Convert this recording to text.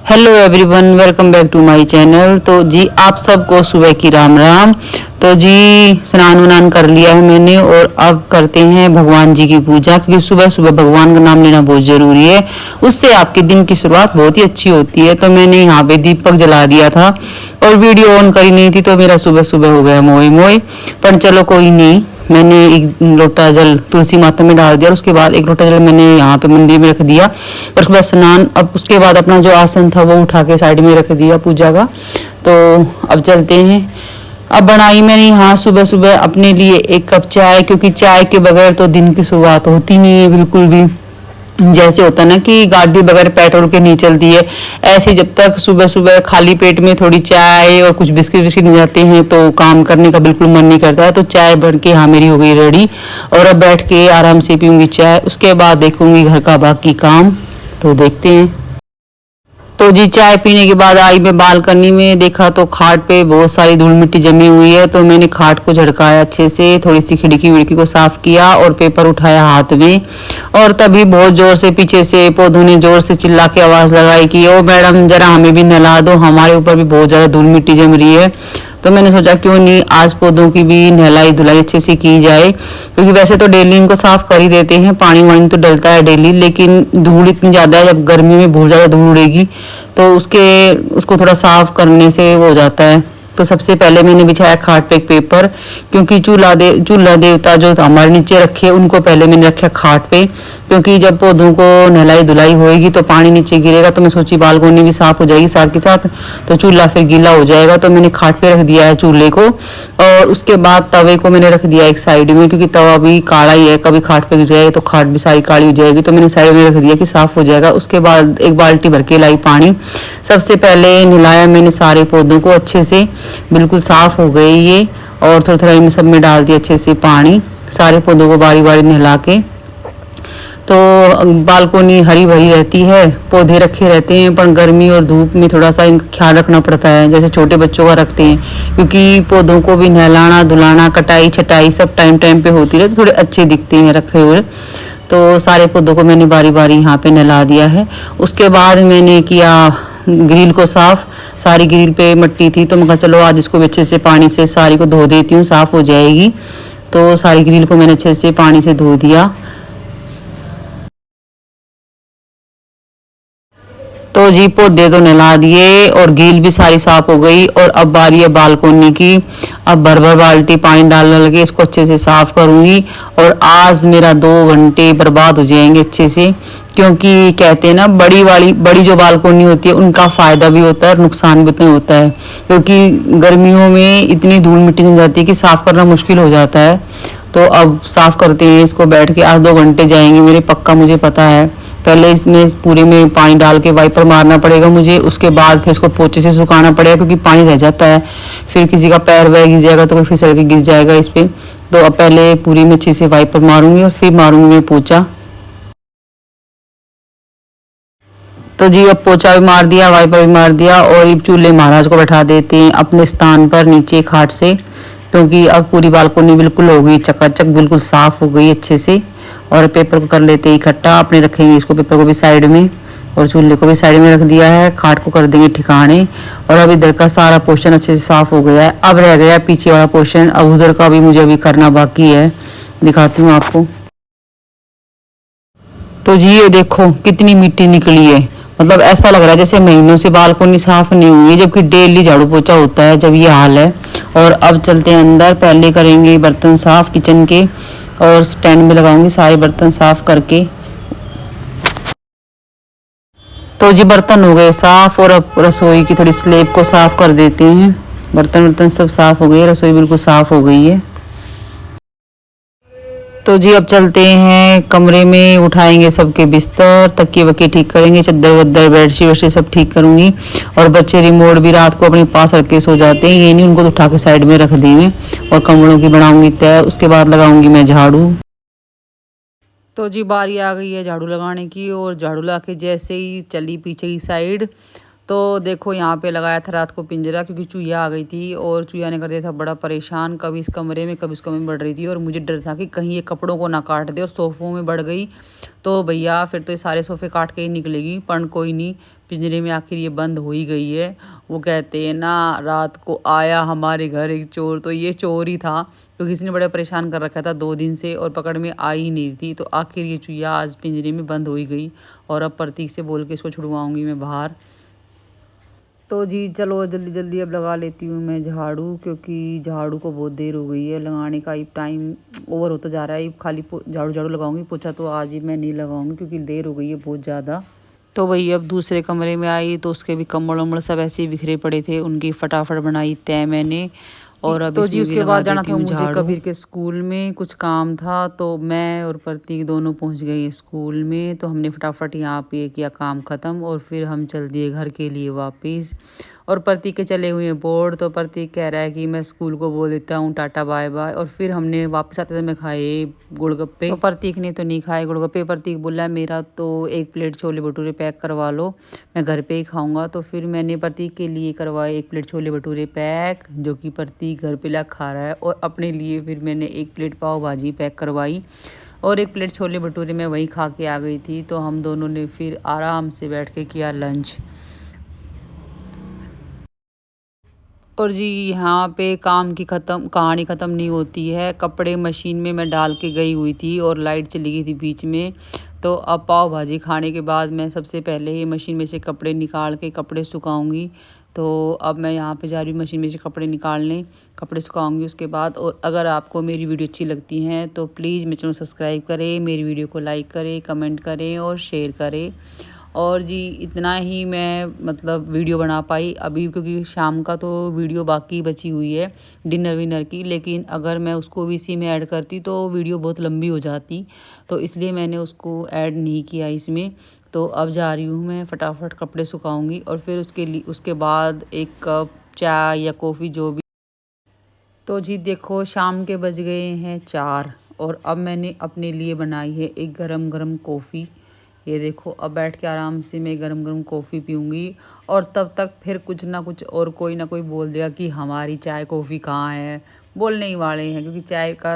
Hello everyone, welcome back to my channel. तो जी आप सबको सुबह की राम राम। तो जी स्नान वनान कर लिया है मैंने और अब करते हैं भगवान जी की पूजा, क्योंकि सुबह सुबह भगवान का नाम लेना बहुत जरूरी है। उससे आपके दिन की शुरुआत बहुत ही अच्छी होती है। तो मैंने यहाँ पे दीपक जला दिया था और वीडियो ऑन करी नहीं थी, तो मेरा सुबह सुबह हो गया मोए मोए। पर चलो कोई नहीं, मैंने एक लोटा जल तुलसी माता में डाल दिया और उसके बाद एक लोटा जल मैंने यहाँ पे मंदिर में रख दिया और उसके बाद स्नान। अब उसके बाद अपना जो आसन था वो उठा के साइड में रख दिया पूजा का। तो अब चलते हैं। अब बनाई मैंने यहाँ सुबह सुबह अपने लिए एक कप चाय, क्योंकि चाय के बगैर तो दिन की शुरुआत होती नहीं है बिल्कुल भी। जैसे होता है ना कि गाड़ी बगैर पेट्रोल के नहीं चलती है, ऐसे जब तक सुबह सुबह खाली पेट में थोड़ी चाय और कुछ बिस्किट विस्किट मिल जाते हैं तो काम करने का बिल्कुल मन नहीं करता है। तो चाय बन के हाँ मेरी हो गई रेडी और अब बैठ के आराम से पीऊंगी चाय। उसके बाद देखूंगी घर का बाकी काम। तो देखते हैं। तो जी चाय पीने के बाद आई मैं बालकनी में, देखा तो खाट पे बहुत सारी धूल मिट्टी जमी हुई है। तो मैंने खाट को झड़काया अच्छे से, थोड़ी सी खिड़की विड़की को साफ किया और पेपर उठाया हाथ में। और तभी बहुत जोर से पीछे से पौधों ने जोर से चिल्ला के आवाज लगाई कि ओ मैडम जरा हमें भी नहला दो, हमारे ऊपर भी बहुत ज्यादा धूल मिट्टी जम रही है। तो मैंने सोचा क्यों नहीं आज पौधों की भी नहलाई धुलाई अच्छे से की जाए, क्योंकि वैसे तो डेली इनको साफ कर ही देते हैं, पानी वानी तो डलता है डेली, लेकिन धूल इतनी ज्यादा है, जब गर्मी में बहुत ज्यादा धूल उड़ेगी तो उसको थोड़ा साफ करने से वो हो जाता है। तो सबसे पहले मैंने बिछाया खाट पे एक पेपर, क्योंकि चूल्हा देवता जो हमारे नीचे रखे उनको पहले मैंने रखा खाट पे, क्योंकि जब पौधों को नहलाई धुलाई होएगी तो पानी नीचे गिरेगा। तो मैं सोची बालकोनी भी साफ हो जाएगी साथ के साथ, तो चूल्हा फिर गीला हो जाएगा। तो मैंने खाट पे रख दिया है चूल्हे को और उसके बाद तवे को मैंने रख दिया एक साइड में, क्योंकि तवा भी काला ही है, कभी खाट पे गिर जाए तो खाट भी सारी काली हो जाएगी। तो मैंने साइड में रख दिया कि साफ हो जाएगा। उसके बाद एक बाल्टी भर के लाई पानी। सबसे पहले नहलाया मैंने सारे पौधों को अच्छे से, बिल्कुल साफ हो गए ये। और थोड़ा थोड़ा इन सब में डाल दिया अच्छे से पानी, सारे पौधों को बारी बारी नहला के। तो बालकोनी हरी भरी रहती है, पौधे रखे रहते हैं, पर गर्मी और धूप में थोड़ा सा इनका ख्याल रखना पड़ता है, जैसे छोटे बच्चों का रखते हैं, क्योंकि पौधों को भी नहलाना धुलाना कटाई छटाई सब टाइम टाइम पे होती रहे तो थोड़े अच्छे दिखते हैं रखे हुए। तो सारे पौधों को मैंने बारी बारी यहाँ पे नहला दिया है। उसके बाद मैंने किया ग्रिल को साफ। सारी ग्रिल पे मिट्टी थी, तो मैं कहा चलो आज इसको अच्छे से पानी से सारी को धो देती हूँ, साफ हो जाएगी। तो सारी ग्रिल को मैंने अच्छे से पानी से धो दिया। तो जी पौधे तो नहला दिए और ग्रिल भी सारी साफ हो गई और अब बारी है बालकोनी की। अब भर भर बाल्टी पानी डालने लगे, इसको अच्छे से साफ करूंगी। और आज मेरा 2 घंटे बर्बाद हो जाएंगे अच्छे से, क्योंकि कहते हैं ना बड़ी जो बालकोनी होती है उनका फायदा भी होता है और नुकसान भी उतना होता है, क्योंकि गर्मियों में इतनी धूल मिट्टी जम जाती है कि साफ करना मुश्किल हो जाता है। तो अब साफ करते हैं इसको बैठ के। आज 2 घंटे जाएंगे मेरे, पक्का मुझे पता है। पहले इसमें पूरे में पानी डाल के वाइपर मारना पड़ेगा मुझे, उसके बाद फिर इसको पोछे से सुखाना पड़ेगा, क्योंकि पानी रह जाता है, फिर किसी का पैर वैर गिर जाएगा तो कोई फिसल के गिर जाएगा इस पे। तो अब पहले पूरी में अच्छे से वाइपर मारूंगी और फिर मारूंगी मैं पोछा। तो जी अब पोछा भी मार दिया, वाइपर भी मार दिया और अब चूल्हे महाराज को बैठा देते हैं अपने स्थान पर नीचे खाट से, क्योंकि अब पूरी बालकोनी बिल्कुल हो गई चकाचक, बिल्कुल साफ हो गई अच्छे से। और पेपर को कर लेते हैं इकट्ठा, अपने रखेंगे इसको पेपर को भी साइड में और चूल्हे को भी साइड में रख दिया है। खाट को कर देंगे ठिकाने। और अब इधर का सारा पोर्शन अच्छे से साफ हो गया है। अब रह गया पीछे वाला पोर्शन, अब उधर का भी मुझे अभी करना बाकी है, दिखाती हूँ आपको। तो जी ये देखो कितनी मिट्टी निकली है, मतलब ऐसा लग रहा है जैसे महीनों से बालकोनी साफ नहीं हुई है, जबकि डेली झाड़ू पोछा होता है जब ये हाल है। और अब चलते हैं अंदर, पहले करेंगे बर्तन साफ किचन के और स्टैंड में लगाऊंगी सारे बर्तन साफ करके। तो जी बर्तन हो गए साफ और अब रसोई की थोड़ी स्लेब को साफ कर देते हैं। बर्तन सब साफ हो गए, रसोई बिल्कुल साफ हो गई है। तो जी अब चलते हैं कमरे में, उठाएंगे सबके बिस्तर तकिए वकिए ठीक करेंगे, चद्दर वद्दर बेडशीट वेडशीट सब ठीक करूंगी। और बच्चे रिमोट भी रात को अपने पास रख के सो जाते हैं, ये नहीं उनको तो उठा के साइड में रख दी मैं। और कमरों की बनाऊंगी तय, उसके बाद लगाऊंगी मैं झाड़ू। तो जी बारी आ गई है झाड़ू लगाने की, और झाड़ू ला के जैसे ही चली पीछे की साइड तो देखो यहाँ पे लगाया था रात को पिंजरा, क्योंकि चूहिया आ गई थी और चूहिया ने कर दिया था बड़ा परेशान, कभी इस कमरे में कभी उस कमरे में बढ़ रही थी और मुझे डर था कि कहीं ये कपड़ों को ना काट दे और सोफ़ों में बढ़ गई तो भैया फिर तो ये सारे सोफ़े काट के ही निकलेगी। पर कोई नहीं, पिंजरे में आखिर ये बंद हो ही गई है। वो कहते हैं ना, रात को आया हमारे घर एक चोर, तो ये चोर ही था, क्योंकि किसी ने बड़ा परेशान कर रखा था 2 दिन से और पकड़ में आ ही नहीं थी। तो आखिर ये चूहिया आज पिंजरे में बंद हो ही गई और अब प्रतीक से बोल के इसको छुड़वाऊंगी मैं बाहर। तो जी चलो जल्दी जल्दी अब लगा लेती हूँ मैं झाड़ू, क्योंकि झाड़ू को बहुत देर हो गई है लगाने का, अब टाइम ओवर होता जा रहा है। खाली झाड़ू झाड़ू लगाऊंगी, पोछा तो आज ही मैं नहीं लगाऊंगी क्योंकि देर हो गई है बहुत ज़्यादा। तो वही अब दूसरे कमरे में आई तो उसके भी कम्बल वम्बल सब ऐसे ही बिखरे पड़े थे, उनकी फटाफट बनाई तय मैंने। और अब तो जी उसके बाद जाना था मुझे कबीर के स्कूल में, कुछ काम था तो मैं और प्रतीक दोनों पहुंच गए स्कूल में। तो हमने फटाफट यहाँ पे किया काम ख़त्म और फिर हम चल दिए घर के लिए वापस। और प्रतीक के चले हुए हैं बोर्ड, तो प्रतीक कह रहा है कि मैं स्कूल को बोल देता हूँ टाटा बाय बाय। और फिर हमने वापस आते समय खाए गोलगप्पे, तो प्रतीक ने तो नहीं खाए गोलगप्पे। प्रतीक बोला मेरा तो 1 प्लेट छोले भटूरे पैक करवा लो, मैं घर पे ही खाऊंगा। तो फिर मैंने प्रतीक के लिए करवाए 1 प्लेट छोले भटूरे पैक, जो कि प्रतीक घर पे ला खा रहा है। और अपने लिए फिर मैंने 1 प्लेट पाव भाजी पैक करवाई और 1 प्लेट छोले भटूरे मैं वहीं खा के आ गई थी। तो हम दोनों ने फिर आराम से बैठ के किया लंच। और जी यहाँ पे काम की कहानी ख़त्म नहीं होती है। कपड़े मशीन में मैं डाल के गई हुई थी और लाइट चली गई थी बीच में। तो अब पाव भाजी खाने के बाद मैं सबसे पहले ही मशीन में से कपड़े निकाल के कपड़े सुखाऊंगी। तो अब मैं यहाँ पे जा रही हूँ मशीन में से कपड़े निकालने, कपड़े सुखाऊंगी उसके बाद। और अगर आपको मेरी वीडियो अच्छी लगती है तो प्लीज़ मेरे चैनल सब्सक्राइब करें, मेरी वीडियो को लाइक करें, कमेंट करें और शेयर करें। और जी इतना ही मैं मतलब वीडियो बना पाई अभी, क्योंकि शाम का तो वीडियो बाकी बची हुई है डिनर विनर की। लेकिन अगर मैं उसको भी इसी में ऐड करती तो वीडियो बहुत लंबी हो जाती, तो इसलिए मैंने उसको ऐड नहीं किया इसमें। तो अब जा रही हूँ मैं फटाफट कपड़े सुखाऊंगी और फिर उसके बाद एक कप चाय या कॉफ़ी जो भी। तो जी देखो शाम के बज गए हैं 4 और अब मैंने अपने लिए बनाई है एक गरम गरम कॉफ़ी। ये देखो अब बैठ के आराम से मैं गरम गरम कॉफ़ी पीऊँगी। और तब तक फिर कुछ ना कुछ और कोई ना कोई बोल देगा कि हमारी चाय कॉफ़ी कहाँ है, बोलने ही वाले हैं, क्योंकि चाय का